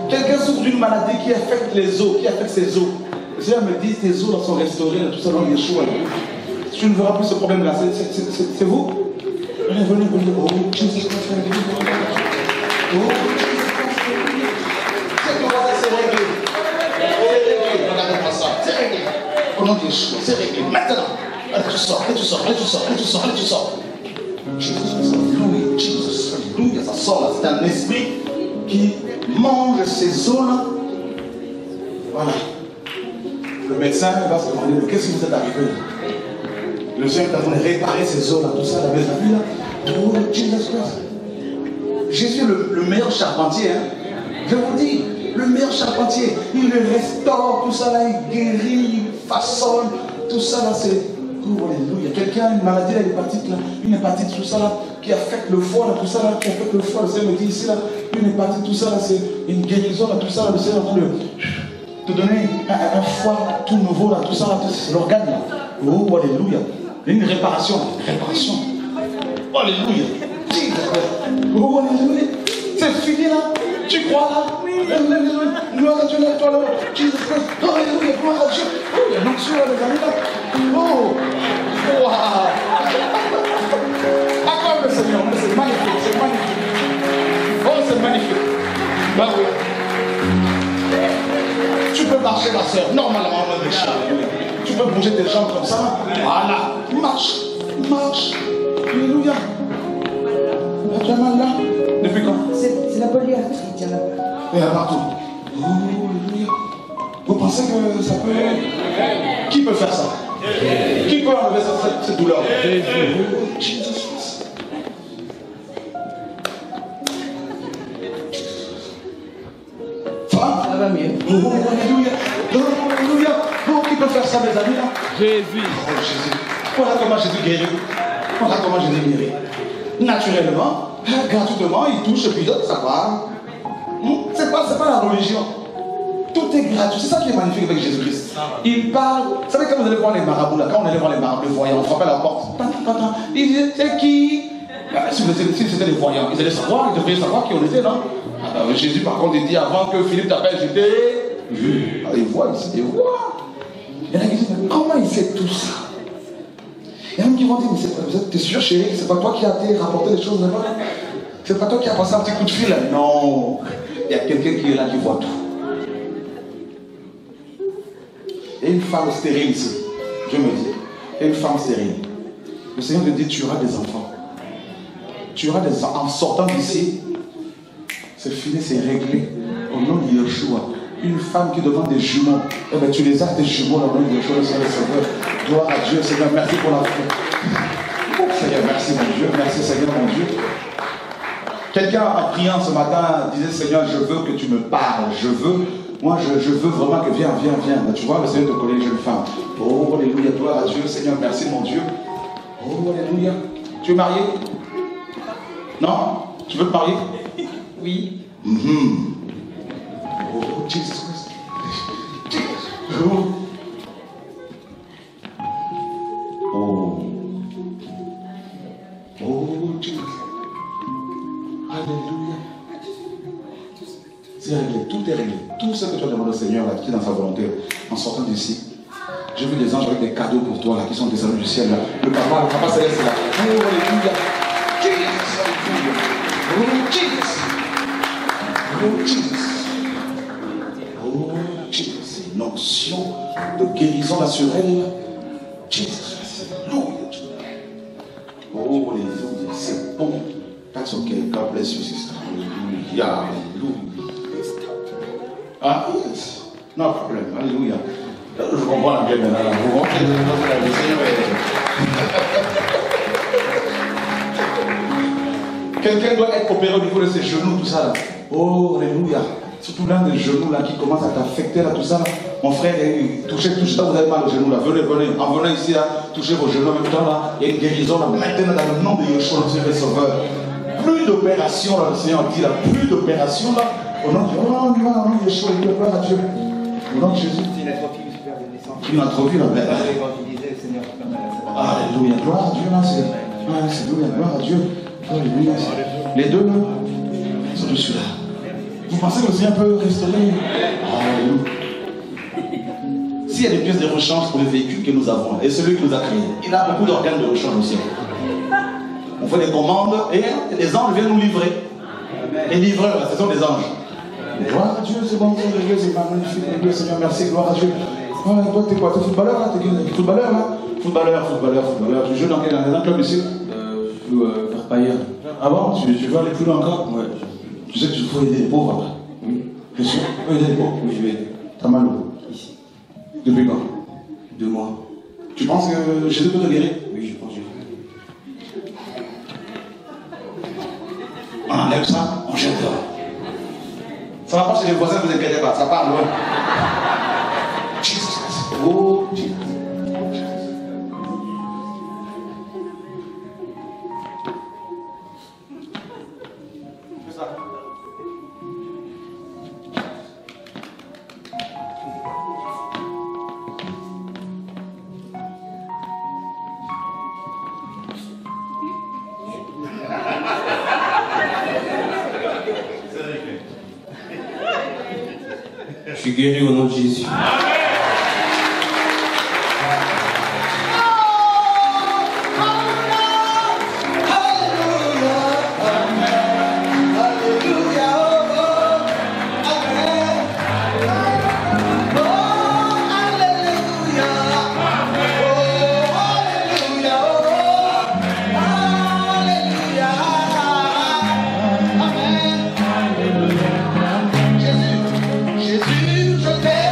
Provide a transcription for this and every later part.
Quelqu'un souffre d'une maladie qui affecte les os, qui affecte ses os. Le Seigneur me dit, tes os là sont restaurés, tout ça dans Yeshua. Tu ne verras plus ce problème-là. C'est vous? Venez, venez, venez. Oh, Jesus Christ. Oh, c'est réglé. C'est réglé. Regardez-moi ça. C'est réglé. Au nom de Yeshua, c'est réglé. Maintenant. Allez, tu sors, allez, tu sors, allez, tu sors, allez, tu sors, allez, tu sors. Jesus, alléluia, Jesus, alléluia, ça sort là. C'est un esprit qui mange ces os-là. Voilà. Le médecin va se demander, mais qu'est-ce qui vous est arrivé là? Le Seigneur est en train de réparer ces os-là, tout ça, la maison là. Oh, Jesus Christ. Jésus est le meilleur charpentier, hein. Je vous dis, le meilleur charpentier. Il le restaure, tout ça là, il guérit, il façonne, tout ça là, c'est... Oh, alléluia. Quelqu'un a une maladie, là, une hépatite, tout ça là, qui affecte le foie, là, tout ça là, qui affecte le foie. Le Seigneur me dit ici là, une hépatite, tout ça là, c'est une guérison, là, tout ça là, le Seigneur est en train de te donner un foie tout nouveau, là, tout ça là, c'est l'organe là. Oh, alléluia. Une réparation. Réparation. Oh, alléluia. Oh, alléluia. C'est fini là. Tu crois là? Gloire à Dieu, lève-toi là. Jesus Christ. Oh, alléluia. Gloire à Dieu. Oh, il y a une onction là, les amis là. Oh. Waouh. Acclame le Seigneur. C'est magnifique. C'est magnifique. Oh, c'est magnifique. Bah oui. Tu peux marcher, ma soeur, normalement, même tu peux bouger tes jambes comme ça. Voilà. Marche. Marche. Alléluia. Tu as mal là? Depuis quand? C'est la polyarthrite, il y en a pas. Il y en a partout. Oh, alléluia. Vous pensez que ça peut... Qui peut faire ça? Qui peut enlever cette douleur? Jésus. Ça va mieux. Oh, alléluia. Oh, alléluia. Oh, qui peut faire ça, mes amis, là? Jésus. Oh, Jésus. Voilà comment Jésus guérit. Voilà comment Jésus guérit. Naturellement, gratuitement, il touche et puis d'autres, ça va. C'est pas la religion. Tout est gratuit. C'est ça qui est magnifique avec Jésus-Christ. Il parle. Vous savez, quand vous allez voir les marabouts, là, quand on allait voir les marabouts, les voyants, on frappait à la porte. Il disait, c'est qui? Si c'était les voyants, ils allaient savoir, ils devraient savoir qui on était, non? Jésus, par contre, il dit, avant que Philippe t'appelle, j'étais vu. Il voit, il voit. Il y en a qui disent, mais comment il sait tout ça? Il y en a qui vont dire, mais t'es sûr, chérie, c'est pas toi qui as été rapporter les choses là-bas? C'est pas toi qui as passé un petit coup de fil là? Non. Il y a quelqu'un qui est là qui voit tout. Il y a une femme stérile ici. Je me dis, il y a une femme stérile. Le Seigneur te dit, tu auras des enfants. Tu auras des enfants. En sortant d'ici, c'est fini, c'est réglé. Au nom de Yeshua. Une femme qui demande des jumeaux. Eh bien, tu les as, des jumeaux, au nom de Yeshua, le Seigneur. Gloire à Dieu, Seigneur. Merci pour la foi. Seigneur, merci mon Dieu. Merci, Seigneur, mon Dieu. Quelqu'un, en priant ce matin, disait, Seigneur, je veux que tu me parles. Je veux vraiment que viens. Ben, tu vois, le Seigneur te connaît, une jeune femme. Oh, alléluia, gloire à Dieu. Seigneur, merci mon Dieu. Oh, alléluia. Tu es marié? Non? Tu veux te marier? Oui. Oh, Jesus Christ. Oh. Oh. Oh, Jesus. Alléluia. C'est réglé, tout est réglé. Tout ce que tu as demandé au Seigneur, là, qui est dans sa volonté, en sortant d'ici. J'ai vu des anges avec des cadeaux pour toi, là, qui sont descendus du ciel, là. Le papa céleste, là. Oh, alléluia. Jesus, alléluia. Oh, Jesus. Oh, Jesus. Oh, Jesus. C'est une onction de guérison naturelle. Jesus. Alléluia. Oh, alléluia. C'est bon. That's okay. God bless you, sister. Hallelujah. Ah, yes. No problem. Alléluia. Je comprends la bien maintenant. Vous comprenez le Seigneur est... Quelqu'un doit être opéré au niveau de ses genoux, tout ça là. Oh, alléluia. Surtout l'un des genoux là qui commence à t'affecter là, tout ça là. Mon frère, touchez, vous avez mal aux genoux là. Venez. En venant ici là, touchez vos genoux en même temps là. Il y a une guérison là. Maintenant dans le nom de Yeshua, le Seigneur Sauveur. Plus d'opération là, le Seigneur dit là. Plus d'opération là. Au nom de Yeshua, il gloire à Dieu. Au nom de Jésus. Une atrophie là. Alléluia. Gloire à Dieu là. Alléluia. Gloire à Dieu. Alléluia. Les deux là. Surtout celui-là. Vous pensez que le Seigneur peut restaurer? Alléluia. S'il y a des pièces de rechange pour le véhicule que nous avons, et celui qui nous a créé, il a beaucoup d'organes de rechange aussi. On fait des commandes et les anges viennent nous livrer. Les livreurs, ce sont des anges. Gloire à Dieu, c'est bon, c'est Dieu, c'est magnifique, Dieu, Seigneur, merci, gloire à Dieu. Toi, t'es quoi? T'es footballeur, là? T'es footballeur, là? Footballeur. Tu joues dans quel club ici? Je joue vers Bayern. Ah bon? Tu veux aller plus loin encore? Ouais. Tu sais qu'il faut aider les pauvres après. Oui. Bien sûr, aider les pauvres. Oui, je vais aider. T'as mal où? Ici. Depuis quand? 2 mois. Tu penses que Jésus peut te guérir? Oui, je pense que je vais. On enlève ça, on jette dehors. Ça va pas chez les voisins, ne vous inquiétez pas, ça part loin. Jesus. Oh, Jesus. Je suis guéri au nom de Jésus. Jésus, je t'aime.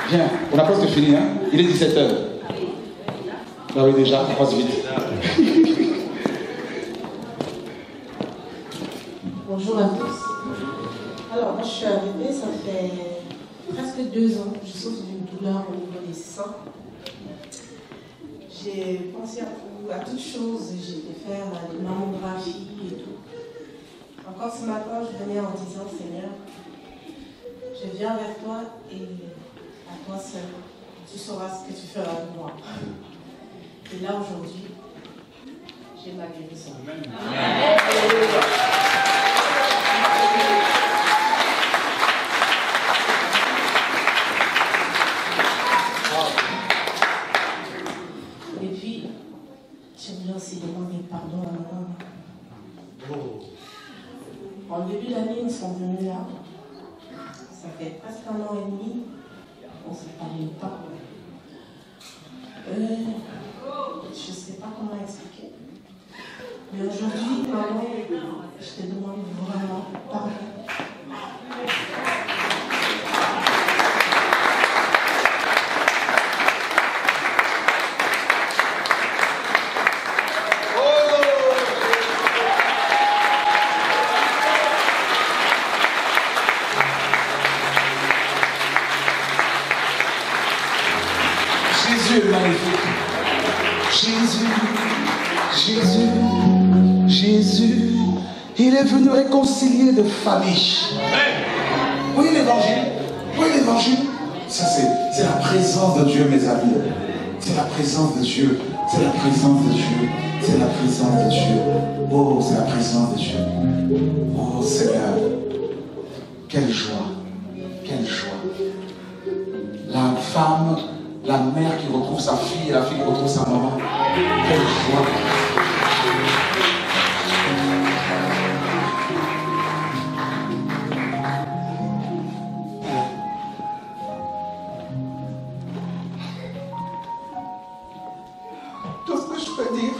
Viens, on a presque fini, hein? Il est 17h. Ah oui, déjà, on passe vite. Bonjour à tous. Alors, moi je suis arrivée, ça fait presque 2 ans. Je souffre d'une douleur au niveau des seins. J'ai pensé à toutes choses. J'ai été faire des mammographies et tout. Encore ce matin, je venais en disant, Seigneur, je viens vers toi et à toi seul, tu sauras ce que tu feras de moi. Et là, aujourd'hui, j'ai ma guérison. Amen. Et puis, j'aimerais aussi demander pardon à mon homme. En début d'année, ils sont venus là. Ça fait presque 1 an et demi. On ne s'est pas longtemps. Je ne sais pas comment expliquer. Mais aujourd'hui, maman, je te demande vraiment pardon. Jésus est magnifique. Jésus, il est venu réconcilier de familles. Oui, l'évangile. Ça c'est la présence de Dieu, mes amis. C'est la présence de Dieu. C'est la présence de Dieu. C'est la présence de Dieu. Oh, c'est la présence de Dieu. Oh Seigneur. Quelle joie. Quelle joie. La femme, la mère qui retrouve sa fille et la fille qui retrouve sa maman. Quelle joie. Tout ce que je peux dire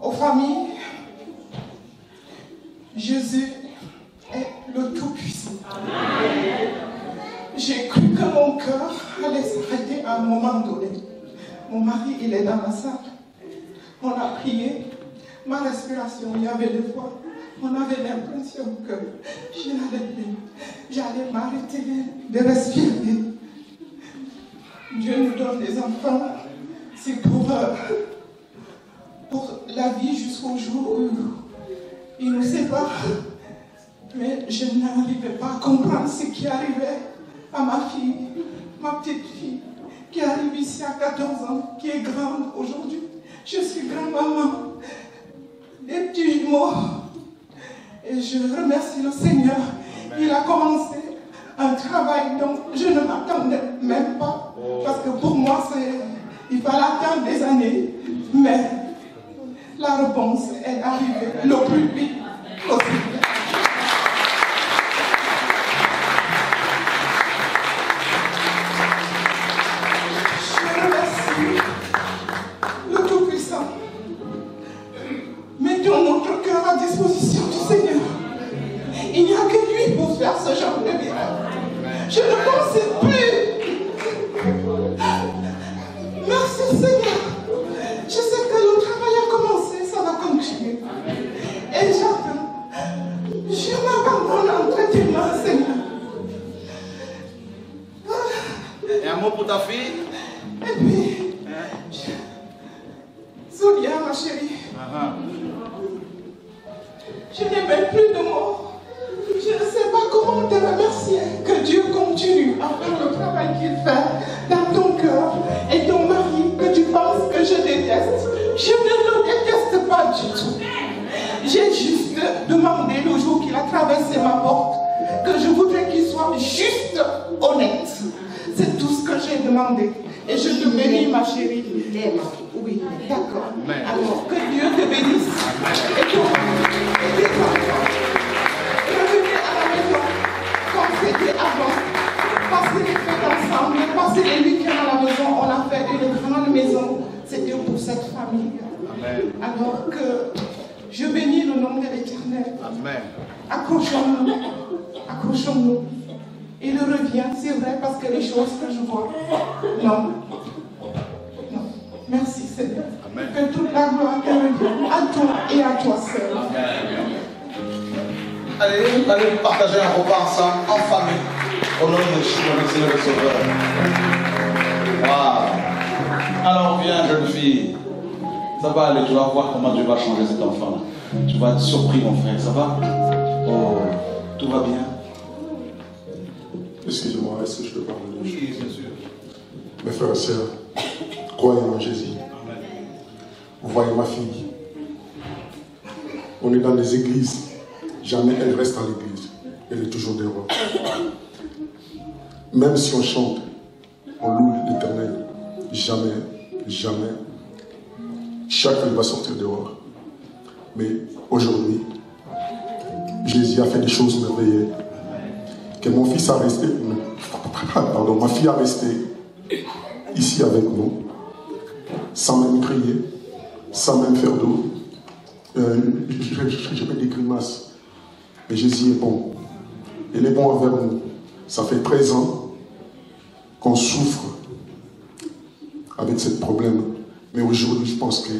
aux familles, Jésus est le Tout-Puissant. J'ai cru que mon cœur allait s'arrêter à un moment donné. Mon mari, il est dans la salle. On a prié. Ma respiration, il y avait des fois, on avait l'impression que j'allais m'arrêter de respirer. Dieu nous donne des enfants. C'est pour la vie jusqu'au jour où il nous sépare. Mais je n'arrivais pas à comprendre ce qui arrivait à ma fille, ma petite fille, qui arrive ici à 14 ans, qui est grande aujourd'hui. Je suis grand-maman, des petits jumeaux. Et je remercie le Seigneur. Il a commencé un travail dont je ne m'attendais même pas. Parce que pour moi, il fallait attendre des années. Mais la réponse est arrivée le plus vite possible. Je remercie le Tout-Puissant. Mettons notre cœur à disposition du Seigneur. Il n'y a que lui pour faire ce genre de miracle. Je ne pensais plus. Merci Seigneur. Je sais que le travail a commencé, ça va continuer. Et j'attends. Je m'abandonne entre tes mains, Seigneur. Et un mot pour ta fille? Et puis, Sonia, ma chérie, je n'ai même plus de mots. Je ne sais pas comment te remercier. Que Dieu continue à faire le travail qu'il fait dans ton cœur. Et ton mari, que tu penses que je déteste, je ne le déteste pas du tout. J'ai juste demandé le jour qu'il a traversé ma porte que je voudrais qu'il soit juste honnête. C'est tout ce que j'ai demandé. Et je te bénis, ma chérie. Oui, d'accord. Alors, que Dieu te bénisse. Et toi, revenez à la maison comme c'était avant. Passer les fêtes ensemble, passer les week-ends à la maison. On a fait une grande maison. C'était pour cette famille. Amen. Alors que je bénis le nom de l'Éternel. Amen. Accrochons-nous. Accrochons-nous. Il revient, c'est vrai, parce que les choses que je vois. Non. Non. Merci Seigneur. Amen. Que toute la gloire te revienne à toi et à toi seul. Allez partager un repas ensemble, en famille, au nom de Jésus, le Seigneur et Sauveur. Wow. Alors viens, jeune fille. Ça va aller, tu vas voir comment Dieu va changer cet enfant. Tu vas être surpris, mon frère, ça va? Oh, tout va bien? Excusez-moi, est-ce que je peux parler? Oui, bien sûr. Mes frères et sœurs, croyez en Jésus. Vous voyez ma fille. On est dans des églises. Jamais elle reste à l'église. Elle est toujours dehors. Même si on chante, on loue l'Éternel. Jamais, jamais. Chacun va sortir dehors. Mais aujourd'hui, Jésus a fait des choses merveilleuses. Que mon fils a resté, pardon, ma fille a resté ici avec nous, sans même crier, sans même faire d'eau. Je fais des grimaces. Mais Jésus est bon. Il est bon envers nous. Ça fait 13 ans qu'on souffre avec ce problème. Mais aujourd'hui, je pense que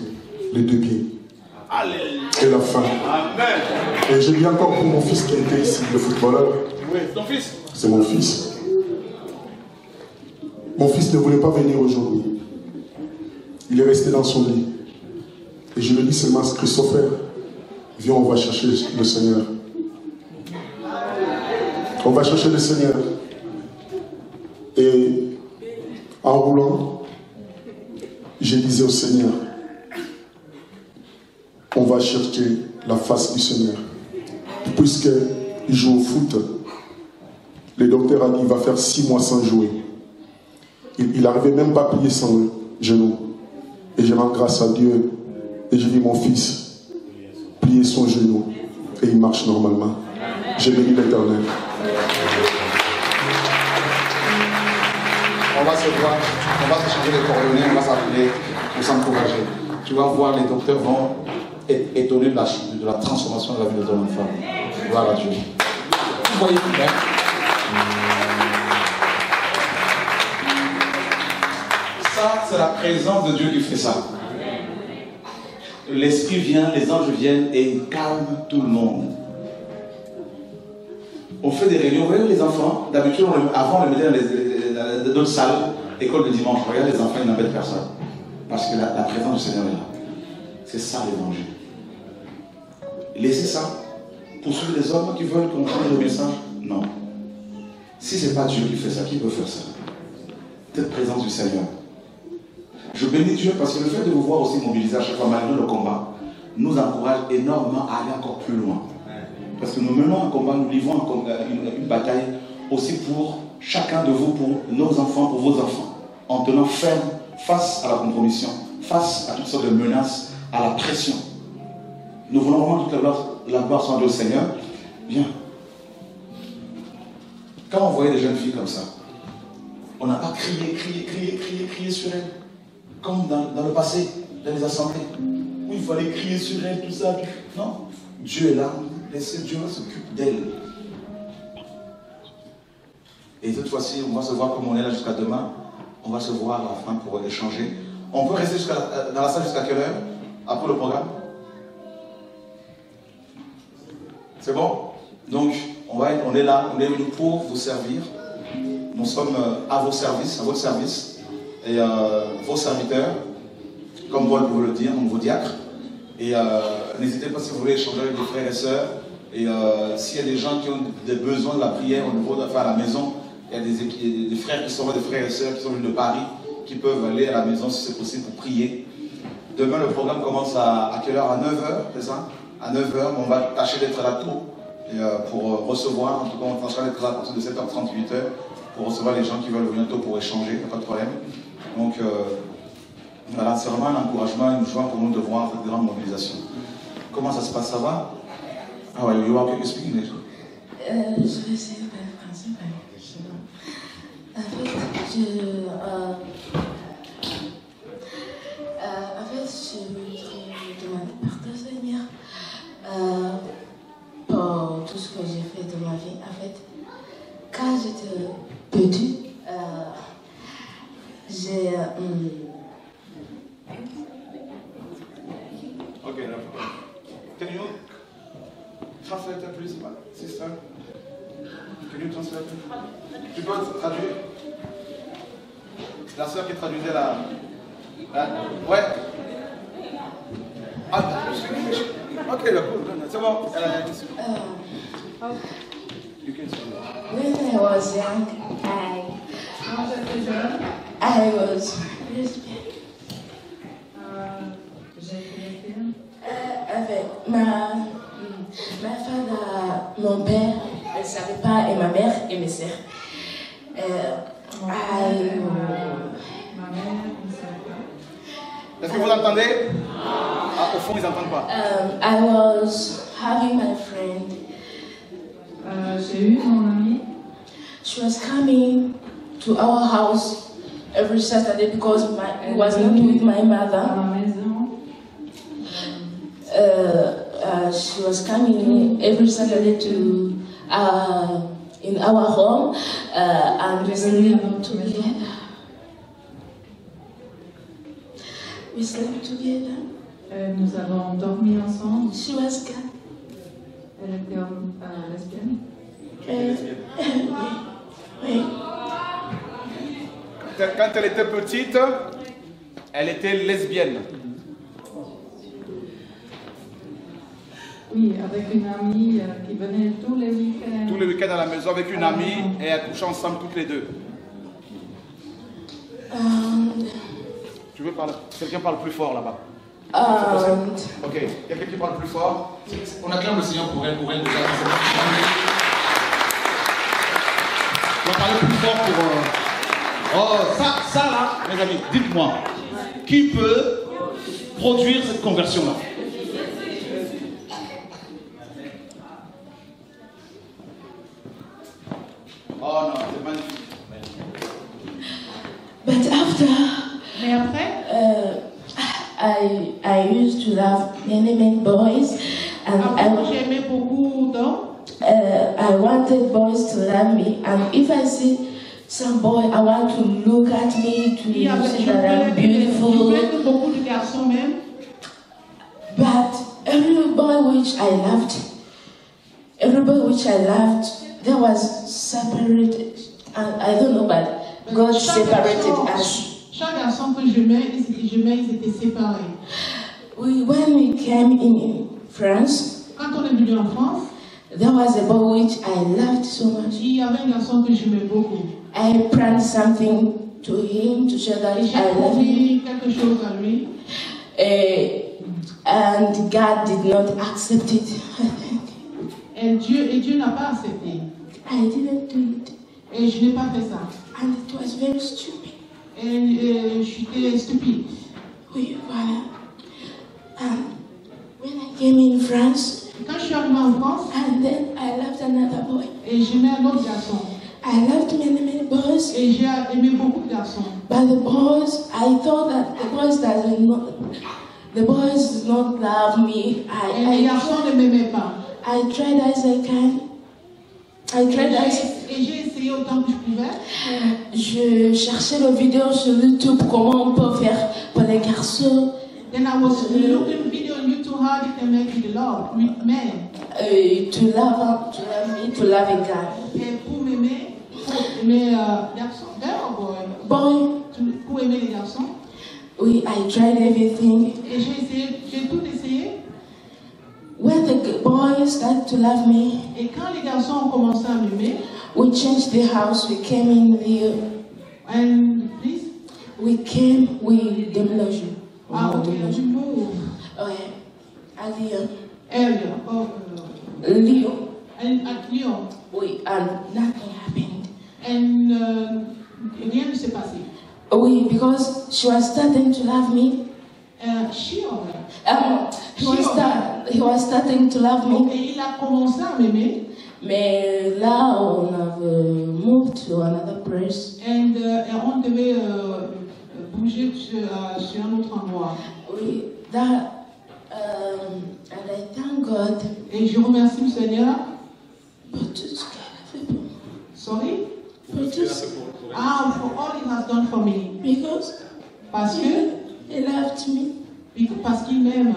les deux pieds et la fin. Amen. Et je dis encore pour mon fils qui était ici, le footballeur. Oui, ton fils. C'est mon fils. Mon fils ne voulait pas venir aujourd'hui. Il est resté dans son lit. Et je lui dis seulement, Christopher, viens, on va chercher le Seigneur. On va chercher le Seigneur. Et en roulant, Seigneur, on va chercher la face du Seigneur. Puisqu'il joue au foot, le docteur a dit qu'il va faire 6 mois sans jouer. Il n'arrivait même pas à plier son genou. Et je rends grâce à Dieu. Et je dis mon fils, plier son genou. Et il marche normalement. J'ai béni l'Éternel. On va se voir, on va se changer les coordonnées, on va s'appeler pour s'encourager. Tu vas voir, les docteurs vont être étonnés de la transformation de la vie de ton enfant. Gloire à Dieu. Vous voyez bien. Ça, c'est la présence de Dieu qui fait ça. L'Esprit vient, les anges viennent et ils calment tout le monde. On fait des réunions, vous voyez les enfants, d'habitude, avant on les mettait dans d'autres salles, école de dimanche. Regarde les enfants, ils n'embêtent personne. Parce que la présence du Seigneur est là. C'est ça l'évangile. Laissez ça. Poursuivre les hommes qui veulent qu'on change le message. Non. Si ce n'est pas Dieu qui fait ça, qui peut faire ça? Cette présence du Seigneur. Je bénis Dieu parce que le fait de vous voir aussi mobiliser à chaque fois malgré le combat nous encourage énormément à aller encore plus loin. Parce que nous menons un combat, nous livrons une bataille aussi pour chacun de vous, pour nos enfants, pour vos enfants, en tenant ferme face à la compromission, face à toutes sortes de menaces, à la pression. Nous voulons vraiment toute la gloire soit au Seigneur. Bien. Quand on voyait des jeunes filles comme ça, on n'a pas crié sur elles. Comme dans le passé, dans les assemblées, où il fallait crier sur elles, tout ça. Non. Dieu est là. Laissez Dieu s'occupe d'elle. Et cette fois-ci, on va se voir comme on est là jusqu'à demain. On va se voir à la fin pour échanger. On peut rester dans la salle jusqu'à quelle heure? Après le programme? C'est bon? Donc, on est là, on est venu pour vous servir. Nous sommes à vos services, à votre service. Et vos serviteurs, comme Paul pouvait le dire, donc vos diacres. Et n'hésitez pas si vous voulez échanger avec des frères et sœurs. Et s'il y a des gens qui ont des besoins de la prière au niveau de à la maison, il y a des frères qui sont des frères et sœurs qui sont venus de Paris, qui peuvent aller à la maison si c'est possible pour prier. Demain, le programme commence à quelle heure? À 9h, c'est ça? À 9h, on va tâcher d'être là tôt et, pour recevoir. En tout cas, on tâchera d'être là à partir de 7h30, 8h pour recevoir les gens qui veulent venir tôt pour échanger, il n'y a pas de problème. Donc, voilà, c'est vraiment un encouragement, une joie pour nous de voir cette grande mobilisation. Comment ça se passe? Ça va? Ah ouais, you are speaking English. Je vais essayer de parler français. En fait, je voudrais demander pardon, Seigneur, pour tout ce que j'ai fait de ma vie. En fait, quand j'étais petite, j'ai... Ok, no problem. Can you translate please, sister? Can you translate? Tu peux traduire? La sœur qui traduisait la... Ouais. Ah, ok, c'est bon. You can speak. When I was young, I was lesbian. Avec ma femme, mon père, elle ne savait pas, et ma mère et mes sœurs. Est-ce que vous entendez? Ah, au fond, ils n'entendent pas. I was having my friend. J'ai eu mon amie. She was coming to our house every Saturday because I was not with my mother. She was coming every Saturday to in our home and we slept together. We slept together. Nous avons dormi ensemble. She was gay. Elle était lesbienne. Oui. Quand elle était petite, elle était lesbienne. Oui, avec une amie qui venait tous les week-ends. Tous les week-ends à la maison avec une amie et elles couchaient ensemble toutes les deux. Tu veux parler? Quelqu'un parle plus fort là-bas. Ok, quelqu'un qui parle plus fort. On acclame le Seigneur pour elle déjà. On va parler plus fort pour... Oh, ça là, mes amis, dites-moi, qui peut produire cette conversion-là? Oh non, c'est magnifique. But after, Mais après, I used to love many boys, and avant j'aimais beaucoup d'hommes. I wanted boys to love me, and if I see some boy, I want to look at me to Il y avait, see that I'm beautiful. je voulais que beaucoup de garçons même. But every boy which I loved, there was separated. I don't know, but God separated us. Chaque garçon que j'aimais, ils étaient séparés. When we came in France, Quand on est venu en France, there was a boy which I loved so much. il y avait un garçon que j'aimais beaucoup. I planned something to him to show that J'ai I love him. promis quelque chose à lui. And God did not accept it. Et Dieu n'a pas accepté. I didn't do it. Et je n'ai pas fait ça. And it was very stupid. Et j'étais stupide. Oui, voilà. And when I came in France, Quand je suis arrivée en France, and then I loved another boy. et j'aimais un autre garçon. I loved many boys. Et j'ai aimé beaucoup de garçons. But the boys, I thought that the boys did not love me. Et les garçons ne m'aimaient pas. I tried as I can. Et j'ai essayé autant que je pouvais. Je cherchais les vidéos sur YouTube, comment on peut faire pour les garçons. Then I was looking video on YouTube how they can make it love with men. To love me, to love a guy. Et pour m'aimer, pour aimer garçons, girl or boy? Boy. Pour aimer les garçons. Oui, I tried everything. Et j'ai tout essayé. When the boys started to love me, et quand les garçons ont commencé à m'aimer, we changed the house. We came in the. And please. We déménagé. Ah, ok, je move. Ouais, à Lyon. Lyon. At Lyon. Oui, and nothing happened. And rien ne s'est passé. Oui, because she was starting to love me. He was starting to love me. Et il a commencé à m'aimer. Mais là, on avait moved to another place. And on devait bouger sur un autre endroit. Oui, and I thank God. Et je remercie le Seigneur. Pour tout ce qu'il a fait pour moi. Sorry? For all he has done for me. Parce que he loved me. Parce qu'il m'aime.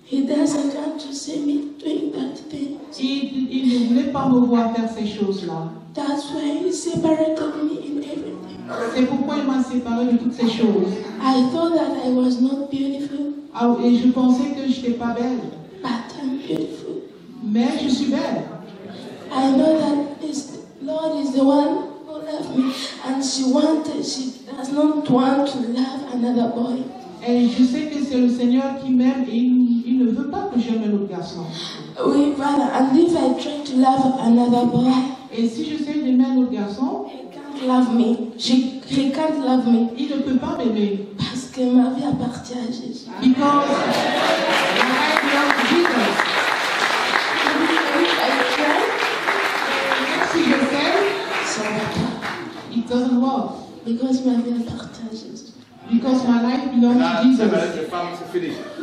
He doesn't want to see me doing that thing. Il ne voulait pas me voir faire ces choses-là. That's why he separated me in everything. C'est pourquoi il m'a séparé de toutes ces choses. I thought that I was not beautiful. Et je pensais que je n'étais pas belle. But I'm beautiful. Mais je suis belle. I know that the Lord is the one who loved me, and she does not want to love another boy. Et je sais que c'est le Seigneur qui m'aime et il ne veut pas que j'aime un autre garçon. Oui, voilà. And if I try to love another boy, et si j'essaie d'aimer un autre garçon, he can't love me. He can't love me. Il ne peut pas m'aimer. Parce que ma vie appartient à Jésus. Because I love Jesus. I try. Si j'essaie, ça va pas. It doesn't work. Because ma vie appartient à Jésus. Because my life belongs to Jesus.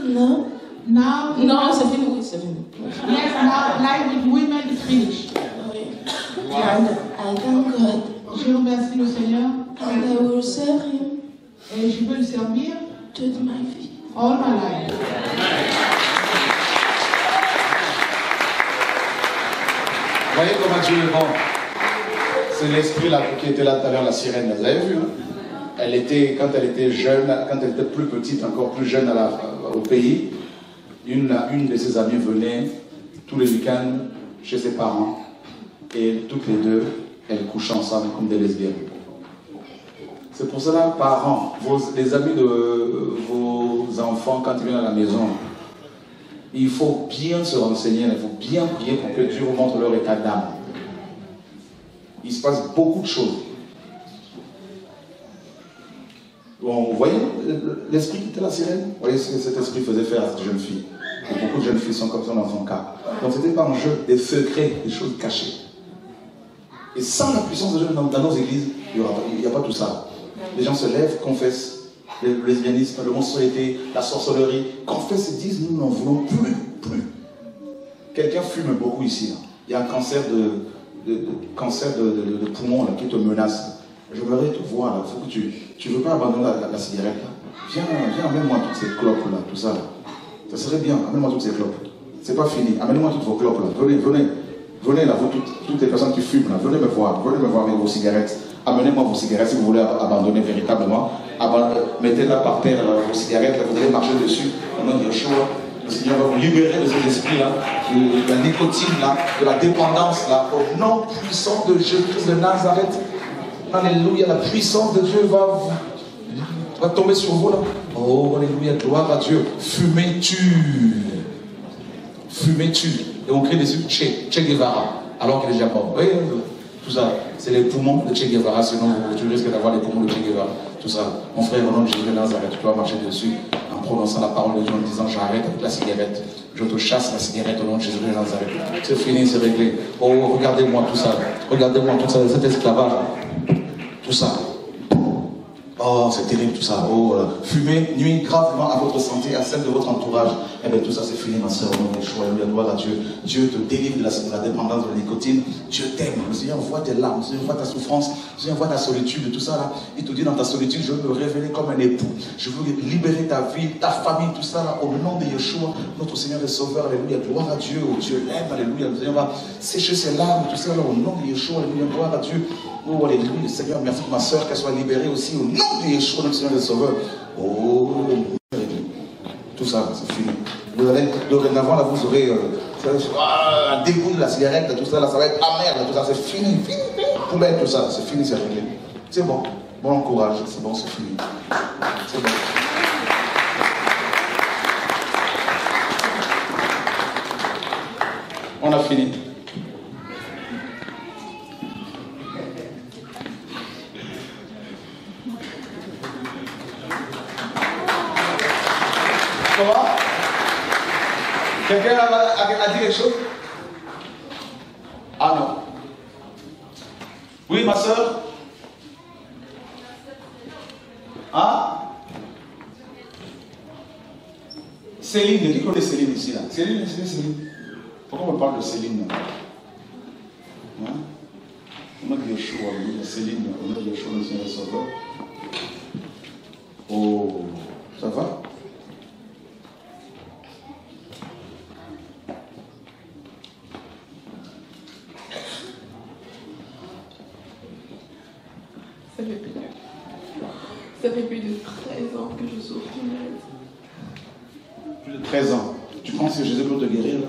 No. Now. No, c'est fini. Oui, c'est fini. Yes, now life with women is finished. Oui. And I thank God. Je remercie le Seigneur. And I will serve Him. Et je veux le servir toute ma vie. All my life. Voyez comment Dieu est bon. C'est l'esprit là qui était là tout à l'heure, la sirène. Vous avez vu, hein? Quand elle était jeune, quand elle était plus petite, encore plus jeune au pays, une de ses amies venait tous les week-ends chez ses parents et toutes les deux, elles couchaient ensemble comme des lesbiennes. C'est pour cela, parents, les amis de vos enfants, quand ils viennent à la maison, il faut bien se renseigner, il faut bien prier pour que Dieu vous montre leur état d'âme. Il se passe beaucoup de choses. Bon, vous voyez l'esprit qui était la sirène? Vous voyez ce que cet esprit faisait faire à cette jeune fille. Et beaucoup de jeunes filles sont comme ça dans son cas. Donc c'était pas un jeu, des secrets, des choses cachées. Et sans la puissance de Dieu dans nos églises, il n'y a pas tout ça. Les gens se lèvent, confessent le lesbianisme, l'homosexualité, la sorcellerie, confessent et disent nous n'en voulons plus. Quelqu'un fume beaucoup ici. Là. Il y a un cancer de poumon là, qui te menace. Je voudrais te voir là. Faut que tu veux pas abandonner la cigarette là. Viens, amène-moi toutes ces clopes là, tout ça là. Ça serait bien, amène-moi toutes ces clopes. C'est pas fini, amène-moi toutes vos clopes là. Venez là, vous toutes les personnes qui fument là, venez me voir avec vos cigarettes. Amenez-moi vos cigarettes si vous voulez abandonner véritablement. Mettez-la par terre, là, vos cigarettes, là, vous devez marcher dessus. Au nom de Yeshua, le Seigneur va vous libérer de cet esprit-là, de la nicotine, là, de la dépendance, là, au nom puissant de Jésus-Christ de Nazareth. Alléluia, la puissance de Dieu va tomber sur vous, là. Oh, alléluia, gloire à Dieu. Fumez-tu. Et on crie dessus Che Guevara, alors qu'il est déjà mort. Oui, tout ça, c'est les poumons de Che Guevara, sinon tu risques d'avoir les poumons de Che Guevara. Tout ça, mon frère, au nom de Jésus de Nazareth, tu dois marcher dessus en prononçant la parole de Dieu en disant j'arrête avec la cigarette, je te chasse la cigarette au nom de Jésus de Nazareth. C'est fini, c'est réglé. Oh, regardez-moi tout ça, cet esclavage, tout ça. Oh, c'est terrible tout ça. Oh, fumer nuit gravement à votre santé, à celle de votre entourage. Eh bien, tout ça, c'est fini, ma soeur. Au nom de Yeshua, gloire à Dieu. Dieu te délivre de la dépendance de la nicotine. Dieu t'aime. Le Seigneur voit tes larmes. Le Seigneur voit ta souffrance. Le Seigneur voit ta solitude. Tout ça, là. Il te dit dans ta solitude, je veux me révéler comme un époux. Je veux libérer ta vie, ta famille, tout ça, là. Au nom de Yeshua, notre Seigneur est sauveur. Alléluia. Gloire à Dieu. Oh, Dieu l'aime. Alléluia. Le Seigneur va sécher ses larmes. Tout ça, là. Au nom de Yeshua. Alléluia. Gloire à Dieu. Oh, alléluia, Seigneur, merci pour ma soeur, qu'elle soit libérée aussi au nom de Yeshua, notre Seigneur et Sauveur. Oh, tout ça, c'est fini. Vous allez, dorénavant, là, vous aurez un dégoût de la cigarette, tout ça, là, ça va être amer, là, tout ça, c'est fini, poubelle, tout ça, c'est fini, c'est réglé. C'est bon, bon courage, c'est bon, c'est fini. C'est bon. On a fini. Comment? Quelqu'un a dit quelque chose? Ah non. Oui, ma soeur? Hein? Céline, qui connaît Céline ici là? Céline. Pourquoi on parle de Céline là? Hein? On a dit Yeshua, Céline, on a dit Yeshua, le Seigneur Sauveur. Oh, ça va? Ça fait plus de 13 ans que je souffre d'une maladie. Plus de 13 ans. Tu penses que Jésus peut te guérir là?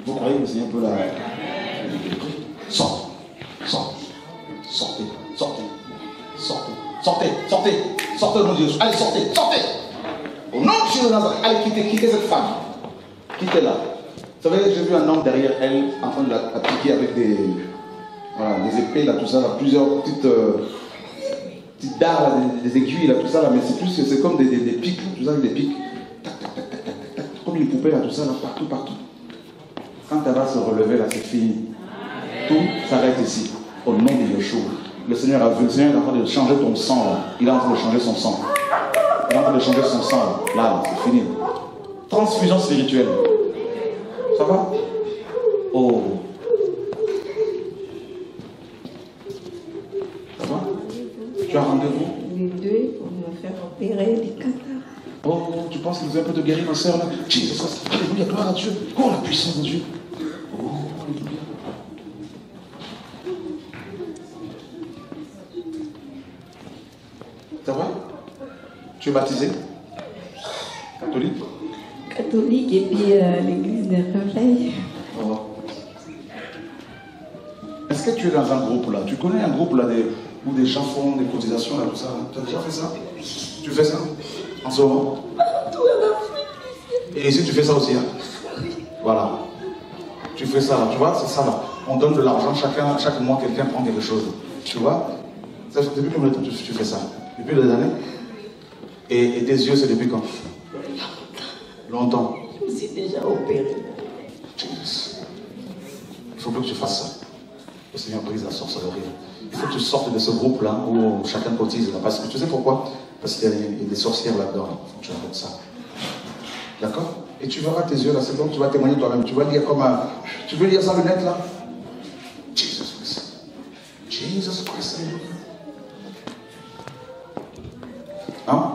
Vous croyez que le Seigneur peut la guérir? Sortez au nom de Dieu. Allez, sortez. Au nom de Jésus de Nazareth, allez, quittez cette femme. Quittez-la. Vous savez, j'ai vu un homme derrière elle en train de la piquer avec des épées, là, tout ça, là, plusieurs petites dards, là, des aiguilles, là, tout ça, là, mais c'est plus, c'est comme des pics, tout ça, des pics. Tac, tac, tac, tac, tac, tac, comme les poupées, là, tout ça, là, partout. Quand elle va se relever, là, c'est fini. Tout s'arrête ici, au nom de Yeshua. Le Seigneur a vu, le Seigneur est en train de changer ton sang, là. Il est en train de changer son sang. Il est en train de changer son sang, là, c'est fini. Transfusion spirituelle. Ça va? Oh. Ça va? Tu as rendez-vous? Les deux pour me faire opérer des cataractes. Oh, tu penses que vous avez un peu de guérir ma soeur là? Jésus, alléluia, gloire à Dieu. Oh, la puissance de Dieu. Oh, alléluia. Ça va? Tu es baptisé? Catholique? Catholique et puis l'église des Réveils. Oh. Est-ce que tu es dans un groupe là? Tu connais un groupe là où des gens font des cotisations, là, tout ça. Tu as déjà fait ça? Tu fais ça en ce moment? Et ici, tu fais ça aussi, hein? Voilà. Tu fais ça là, tu vois, c'est ça là. On donne de l'argent, chaque mois, quelqu'un prend quelque chose. Tu vois? Depuis combien de temps tu fais ça? Depuis des années? Et tes yeux, c'est depuis quand? Longtemps. Je me suis déjà opérée. Jesus. Il faut plus que tu fasses ça. Le Seigneur brise la sorcellerie. Il faut que tu sortes de ce groupe-là où chacun cotise. Parce que tu sais pourquoi? Parce qu'il y a des sorcières là-dedans. Il faut que tu arrêtes ça. D'accord? Et tu verras tes yeux là, c'est bon, tu vas témoigner toi-même. Tu vas lire comme un. Tu veux lire ça lunette là? Jesus Christ. Jesus Christ. Hein?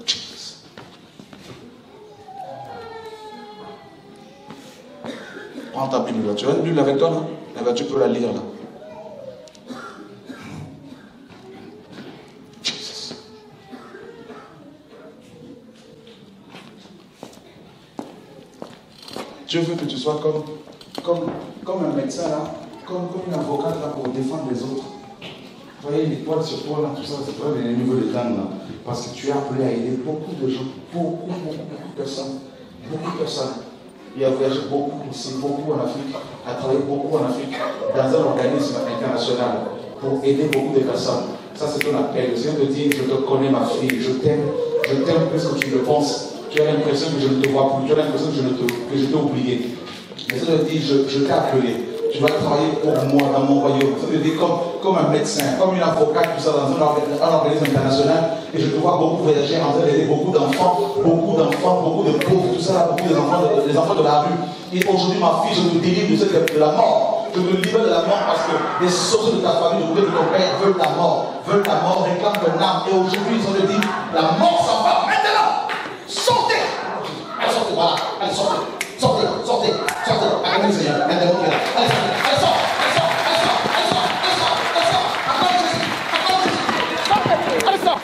Jesus. Prends ta Bible là. Tu as une Bible avec toi là? Eh bien, tu peux la lire là. Dieu veut que tu sois comme un médecin là, comme une avocate là pour défendre les autres. Vous voyez l'étoile sur toi là, tout ça, c'est pas les niveaux de gang là. Parce que tu es appelé à aider beaucoup de gens, beaucoup de personnes. Beaucoup de personnes. Il a voyagé beaucoup ici, beaucoup en Afrique, a travaillé beaucoup en Afrique, dans un organisme international pour aider beaucoup de personnes. Ça c'est ton appel. Le Seigneur te dit, je te connais ma fille, je t'aime plus que tu le penses. Tu as l'impression que je ne te vois plus, tu as l'impression que je t'ai oublié. Mais ça te dit, je t'ai appelé. Tu vas travailler pour moi dans mon royaume. Ça te dit comme un médecin, comme une avocate, tout ça dans un organisme international. Et je te vois beaucoup voyager en train d'aider beaucoup d'enfants, beaucoup de pauvres, tout ça, beaucoup des enfants de la rue. Et aujourd'hui, ma fille, je te délivre de la mort. Je te libère de la mort parce que les sources de ta famille, de ton père veulent ta mort, réclament ton âme. Et aujourd'hui, ils ont dit, la mort s'en va maintenant. Sortez! Allez, sortez, voilà. Allez, sortez. Sortez. Acclamez le Seigneur. Un démon qui est là. Allez, sortez. Allez, sort.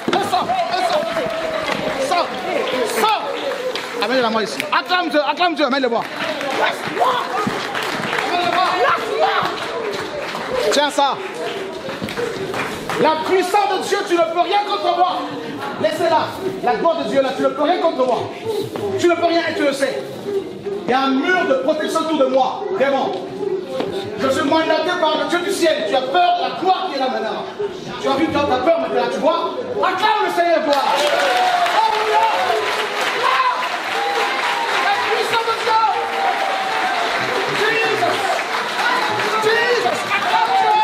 Amène-la moi ici. Acclame Dieu, amène-le moi. Tiens ça. La puissance de Dieu, tu ne peux rien contre moi. Laissez-la. La gloire de Dieu, là, tu ne peux rien contre moi. Tu ne peux rien et tu le sais. Il y a un mur de protection autour de moi. Vraiment. Je suis mandaté par le Dieu du ciel. Tu as peur de la gloire qui est là maintenant. Tu as vu, tu as peur maintenant, tu vois. Acclame le Seigneur, gloire. Alléluia. La puissance de Dieu. Jesus. Acclame Dieu.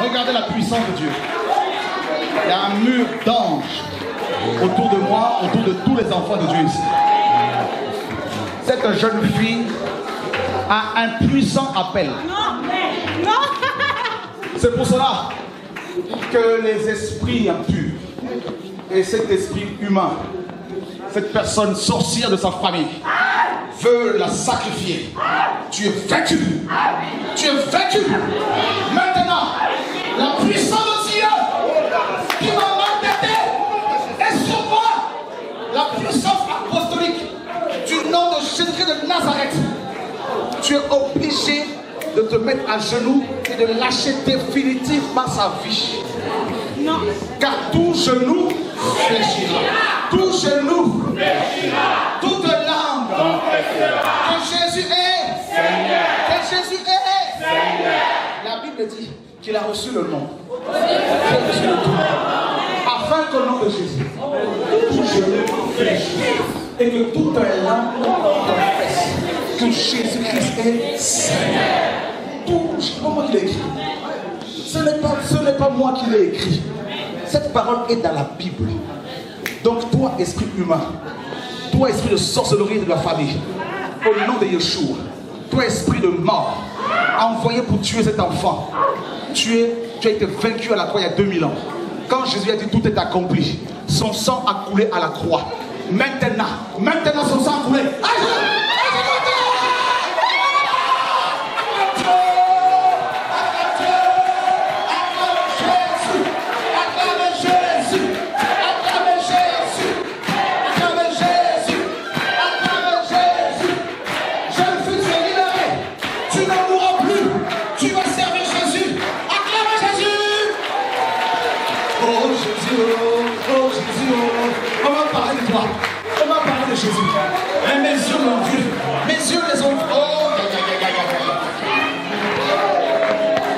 Regardez la puissance de Dieu. Il y a un mur d'anges autour de moi, autour de tous les enfants de Dieu ici. Cette jeune fille a un puissant appel. C'est pour cela que les esprits impurs et cet esprit humain, cette personne sorcière de sa famille, veut la sacrifier. Tu es vaincu. Tu es vaincu. Maintenant, la puissance de Dieu qui m'a mandaté est sur moi. La puissance apostolique du nom de Jésus-Christ de Nazareth. Tu es obligé de te mettre à genoux et de lâcher définitivement sa vie. Non. Car tout genou fléchira. Tout genou fléchira. Toute langue que Jésus est Seigneur. Que Jésus est Seigneur. La Bible dit qu'il a reçu le nom. Afin qu'au nom de Jésus, tout genou fléchisse et que toute langue confesse que Jésus-Christ est Seigneur. Tout, comment il est écrit? Ce n'est pas moi qui l'ai écrit. Cette parole est dans la Bible. Donc toi, esprit humain, toi, esprit de sorcellerie de la famille, au nom de Yeshua, toi, esprit de mort, envoyé pour tuer cet enfant, tu as été vaincu à la croix il y a 2000 ans. Quand Jésus a dit tout est accompli, son sang a coulé à la croix. Maintenant son sang a coulé. Jésus. Mais mes yeux l'ont vu. Mes yeux les ont vus. Oh,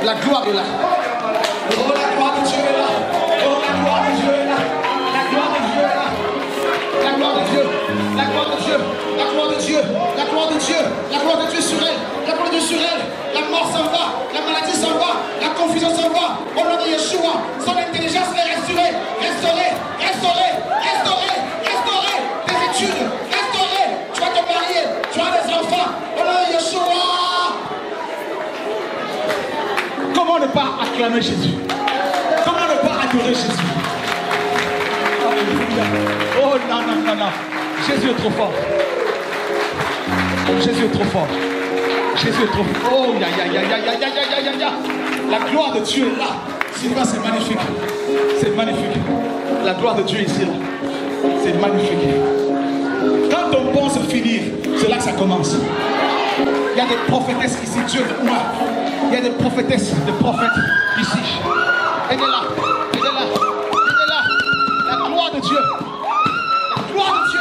la gloire est là. Oh, la gloire de Dieu est là. Oh, la gloire de Dieu est là. La gloire de Dieu est là. La gloire de Dieu. La gloire de Dieu. La gloire de Dieu. La gloire de Dieu. La gloire de Dieu sur elle. La gloire de Dieu sur elle. La mort s'en va. La maladie s'en va. La confusion s'en va. Au nom de Yeshua, son intelligence est restaurée. Restaurée. Restaurée. Restaurée. Restaurée. Tes études. Restaurées. Tu vas te marier. Tu as des enfants. Au nom de Yeshua. Comment ne pas acclamer Jésus? Comment ne pas adorer Jésus? Oh non, non, non, non. Jésus est trop fort. Jésus est trop fort. Jésus est trop fort. Oh, ya, ya, ya, ya, ya, ya, ya, ya, ya. La gloire de Dieu est là. C'est magnifique. C'est magnifique. La gloire de Dieu est ici, là. C'est magnifique. Quand on pense finir, c'est là que ça commence. Il y a des prophétesses ici, Dieu est moi. Il y a des prophétesses, des prophètes ici. Elle est là. Elle est là. Elle est là. La gloire de Dieu. La gloire de Dieu.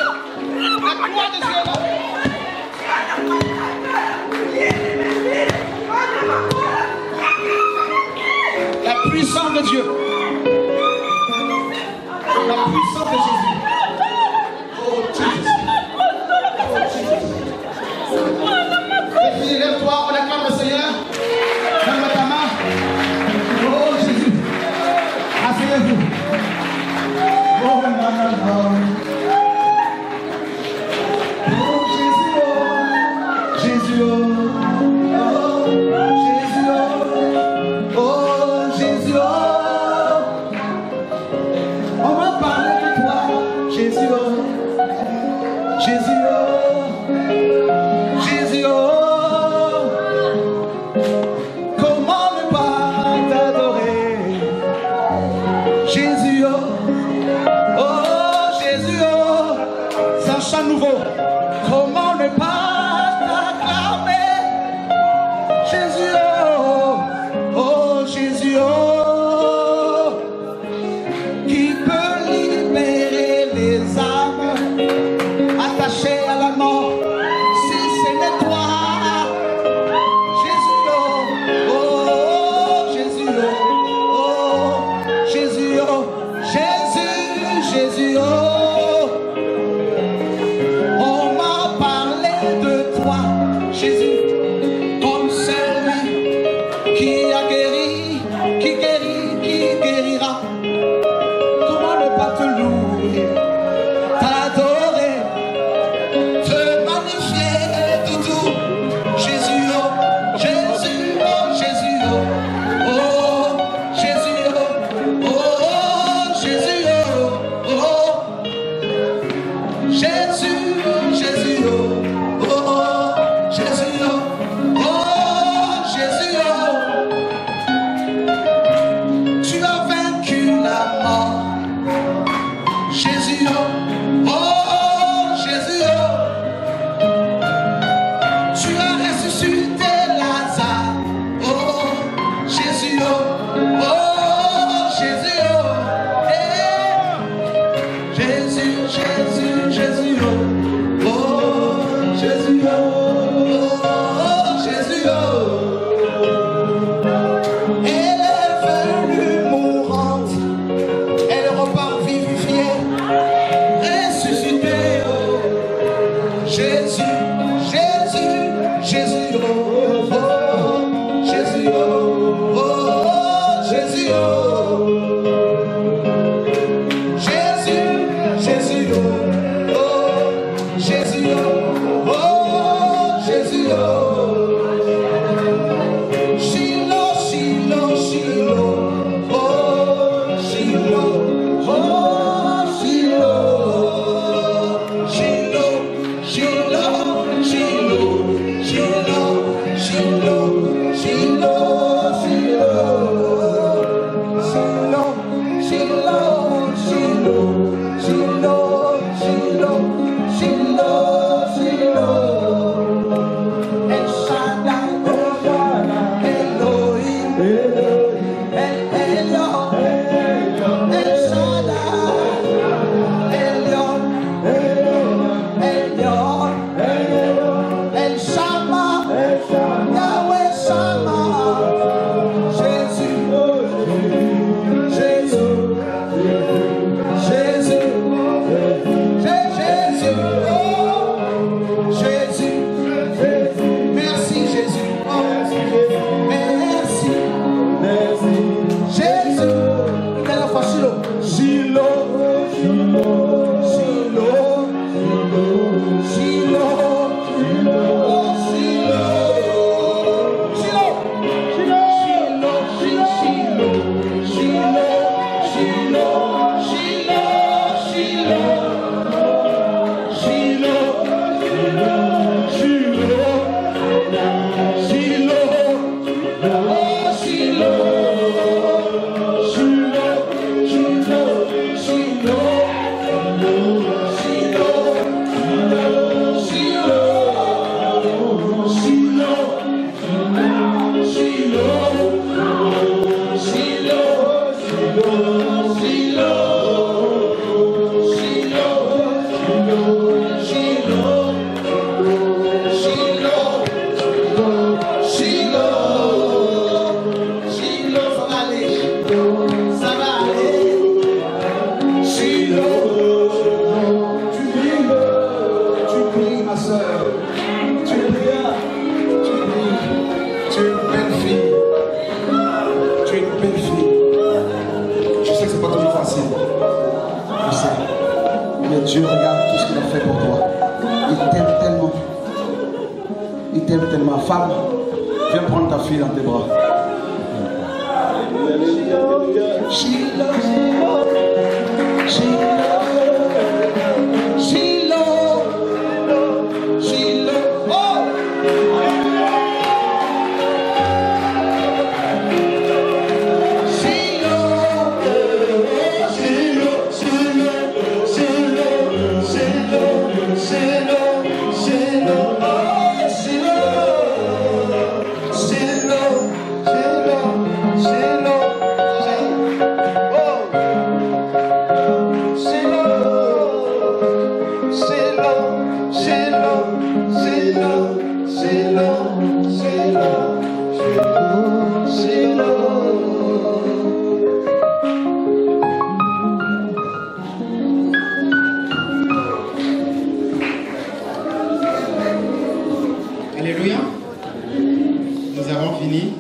La gloire de Dieu est là. La puissance de Dieu. La puissance de Jésus. Oh Jésus. Oh Jésus. Lève-toi, on acclame le Seigneur. Lève ta main. Oh Jésus. Asseyez-vous. Oh non, non, non. Oh Jésus, oh. Jésus, oh. Nouveau. Comment ne pas t'acclamer Jésus, oh, oh Jésus, oh, qui peut libérer les âmes attachées à la mort, si ce n'est toi, Jésus, oh, oh Jésus, oh, oh Jésus, oh, Jésus, Jésus, oh. tellement. Femme, viens prendre ta fille dans tes bras. Alléluia. Nous avons fini.